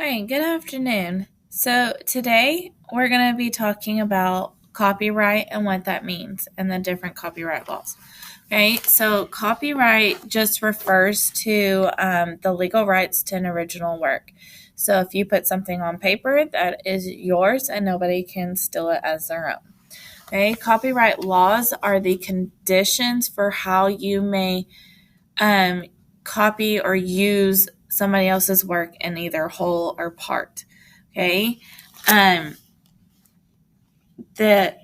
Hi, good afternoon. So, today we're going to be talking about copyright and what that means and the different copyright laws. Okay, so copyright just refers to the legal rights to an original work. So, if you put something on paper, that is yours and nobody can steal it as their own. Okay, copyright laws are the conditions for how you may um, copy or use somebody else's work in either whole or part. Okay. Um, the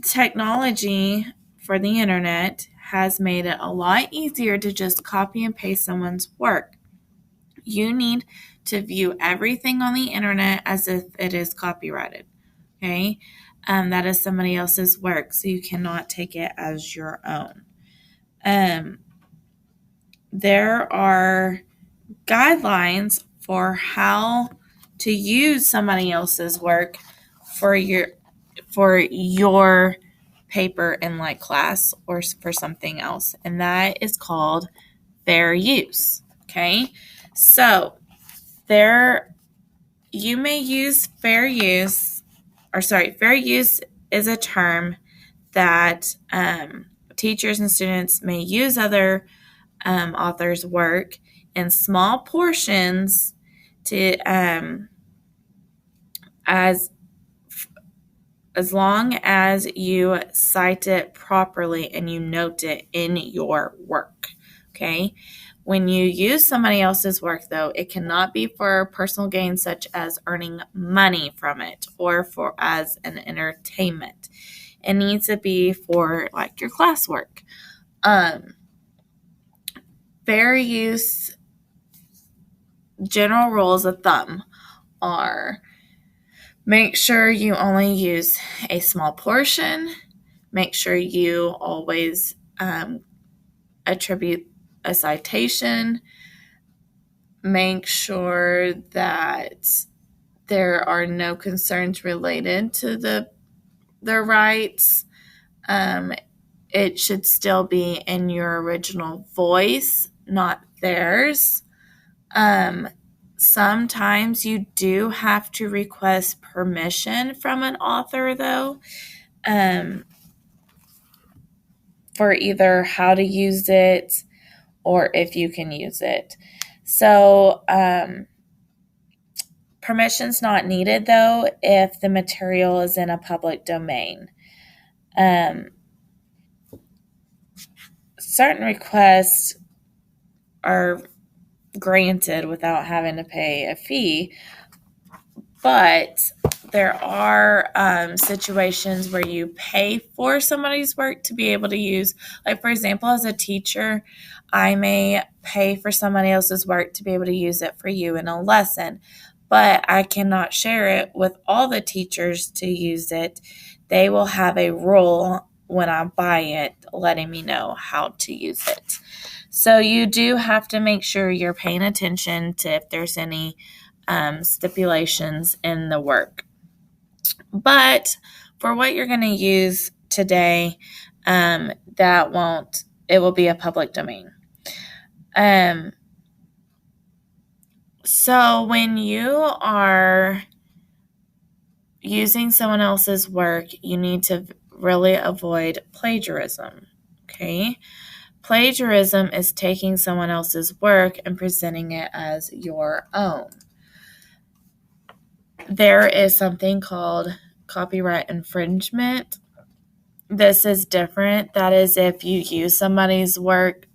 technology for the internet has made it a lot easier to just copy and paste someone's work. You need to view everything on the internet as if it is copyrighted. Okay. That is somebody else's work, so you cannot take it as your own. Um, there are guidelines for how to use somebody else's work for your paper in like class or for something else, and that is called fair use. Okay, so there you may use fair use, fair use is a term that teachers and students may use other author's work in small portions to as as long as you cite it properly and you note it in your work. Okay. When you use somebody else's work, though, it cannot be for personal gain, such as earning money from it or for as an entertainment. It needs to be for like your classwork. Fair use general rules of thumb are: make sure you only use a small portion. Make sure you always attribute a citation. Make sure that there are no concerns related to the rights. It should still be in your original voice, not theirs. Sometimes you do have to request permission from an author, though, for either how to use it or if you can use it. So, permission's not needed, though, if the material is in a public domain. Certain requests are granted without having to pay a fee, but there are situations where you pay for somebody's work to be able to use. Like, for example, as a teacher, I may pay for somebody else's work to be able to use it for you in a lesson, but I cannot share it with all the teachers to use it. They will have a rule when I buy it letting me know how to use it. So you do have to make sure you're paying attention to if there's any stipulations in the work. But for what you're going to use today, it will be a public domain. So when you are using someone else's work, you need to really avoid plagiarism. Okay? Plagiarism is taking someone else's work and presenting it as your own. There is something called copyright infringement. This is different. That is if you use somebody's work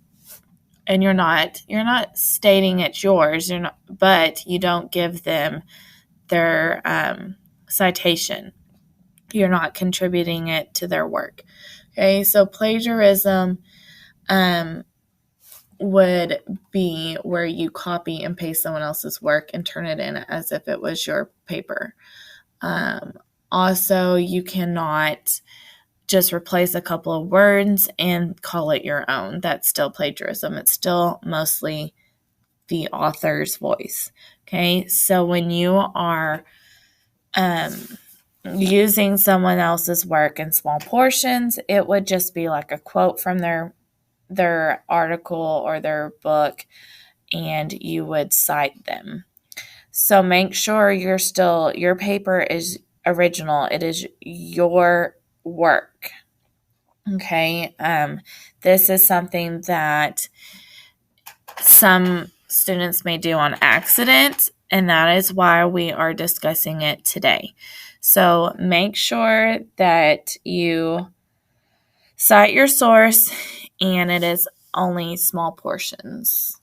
and you're not stating it's yours, but you don't give them their citation. You're not contributing it to their work. Okay, so plagiarism would be where you copy and paste someone else's work and turn it in as if it was your paper. Also, you cannot just replace a couple of words and call it your own. That's still plagiarism. It's still mostly the author's voice. Okay, so when you are using someone else's work in small portions, it would just be like a quote from their article or their book, and you would cite them. So make sure your paper is original. It is your work. Okay. This is something that some students may do on accident, and that is why we are discussing it today. So make sure that you cite your source, and it is only small portions.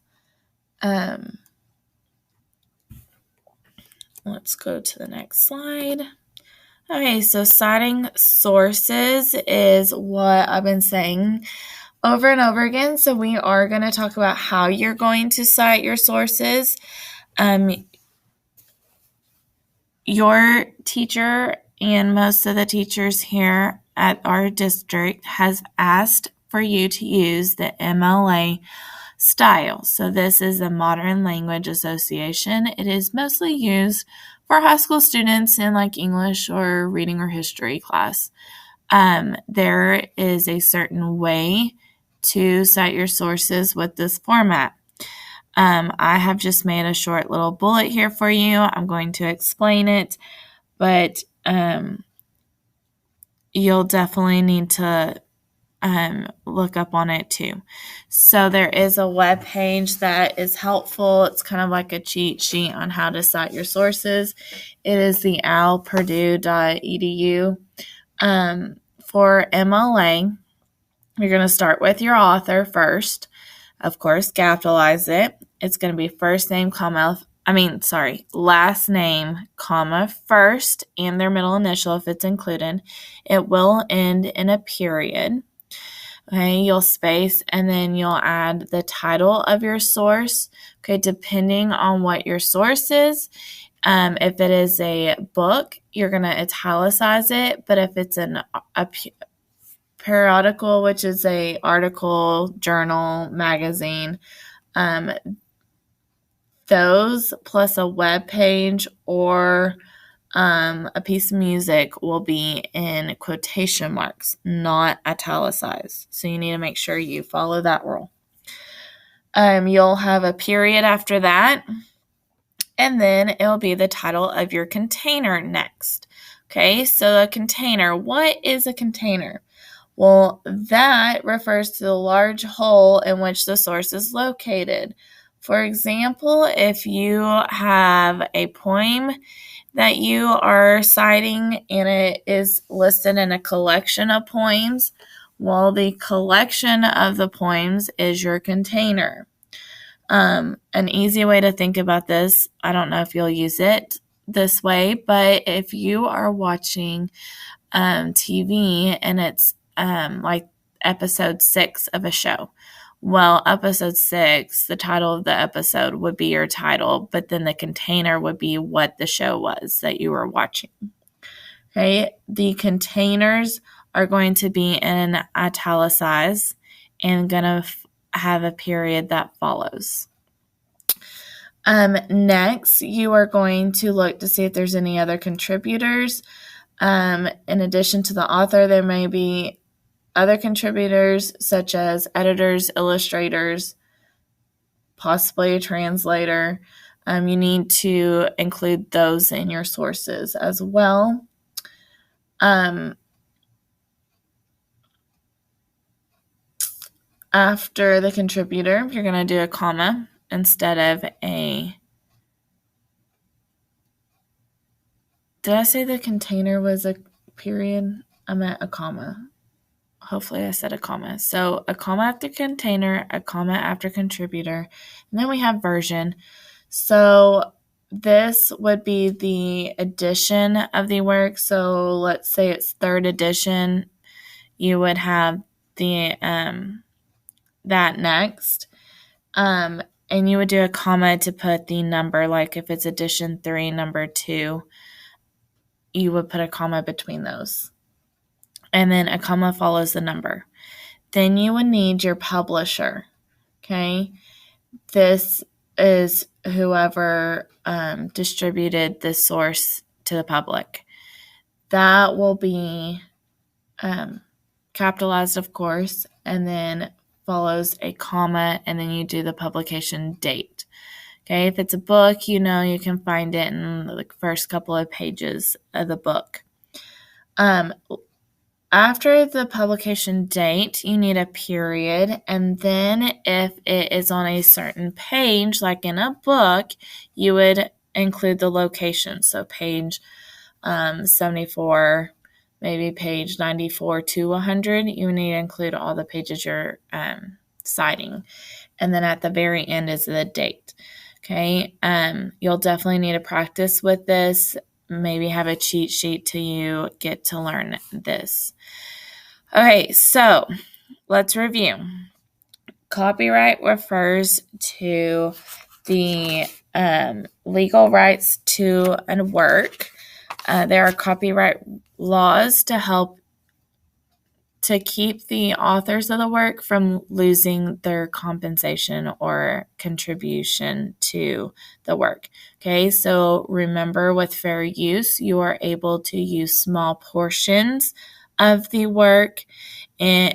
Let's go to the next slide. Okay, so citing sources is what I've been saying over and over again. So we are going to talk about how you're going to cite your sources. Your teacher and most of the teachers here at our district has asked for you to use the MLA style. So this is a Modern Language Association. It is mostly used for high school students in like English or reading or history class. There is a certain way to cite your sources with this format. I have just made a short little bullet here for you. I'm going to explain it, but you'll definitely need to look up on it too. So there is a web page that is helpful. It's kind of like a cheat sheet on how to cite your sources. It is the alpurdue.edu. For MLA, you're going to start with your author first. Of course, capitalize it. It's going to be last name, comma, first, and their middle initial if it's included. It will end in a period. Okay, you'll space, and then you'll add the title of your source. Okay, depending on what your source is. If it is a book, you're going to italicize it. But if it's a periodical, which is a article, journal, magazine, those plus a web page or a piece of music will be in quotation marks, not italicized. So you need to make sure you follow that rule. You'll have a period after that, and then it'll be the title of your container next. Okay, so a container. What is a container? Well, that refers to the large whole in which the source is located. For example, if you have a poem that you are citing and it is listed in a collection of poems, well, the collection of the poems is your container. An easy way to think about this, I don't know if you'll use it this way, but if you are watching TV and it's like episode 6 of a show, well, episode 6, the title of the episode would be your title, but then the container would be what the show was that you were watching. Okay, the containers are going to be in italicized and going to have a period that follows. Next, you are going to look to see if there's any other contributors. In addition to the author, there may be other contributors such as editors, illustrators, possibly a translator. You need to include those in your sources as well. After the contributor, you're going to do a comma instead of a... Did I say the container was a period? I meant a comma. Hopefully I said a comma. So a comma after container, a comma after contributor, and then we have version. So this would be the edition of the work. So let's say it's 3rd edition. You would have the that next. And you would do a comma to put the number, like if it's edition 3, number 2, you would put a comma between those. And then a comma follows the number. Then you would need your publisher, okay? This is whoever distributed the source to the public. That will be capitalized, of course, and then follows a comma, and then you do the publication date. Okay, if it's a book, you can find it in the first couple of pages of the book. After the publication date, you need a period, and then if it is on a certain page, like in a book, you would include the location. So page 74, maybe page 94 to 100, you need to include all the pages you're citing. And then at the very end is the date. Okay, you'll definitely need to practice with this. Maybe have a cheat sheet till you get to learn this. Okay, so let's review. Copyright refers to the legal rights to a work. There are copyright laws to help to keep the authors of the work from losing their compensation or contribution to the work. Okay, so remember with fair use, you are able to use small portions of the work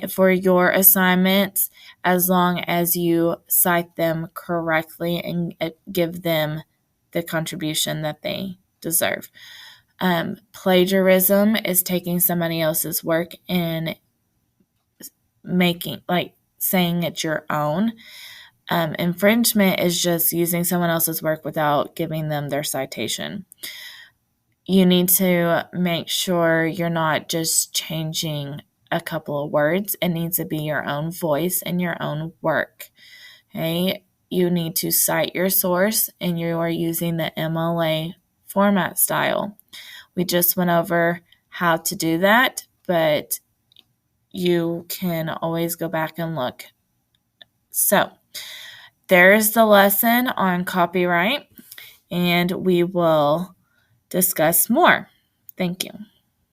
for your assignments as long as you cite them correctly and give them the contribution that they deserve. Plagiarism is taking somebody else's work and saying it's your own. Infringement is just using someone else's work without giving them their citation. You need to make sure you're not just changing a couple of words. It needs to be your own voice and your own work. Okay? You need to cite your source, and you are using the MLA format style. We just went over how to do that, but you can always go back and look. So there's the lesson on copyright, and we will discuss more. Thank you.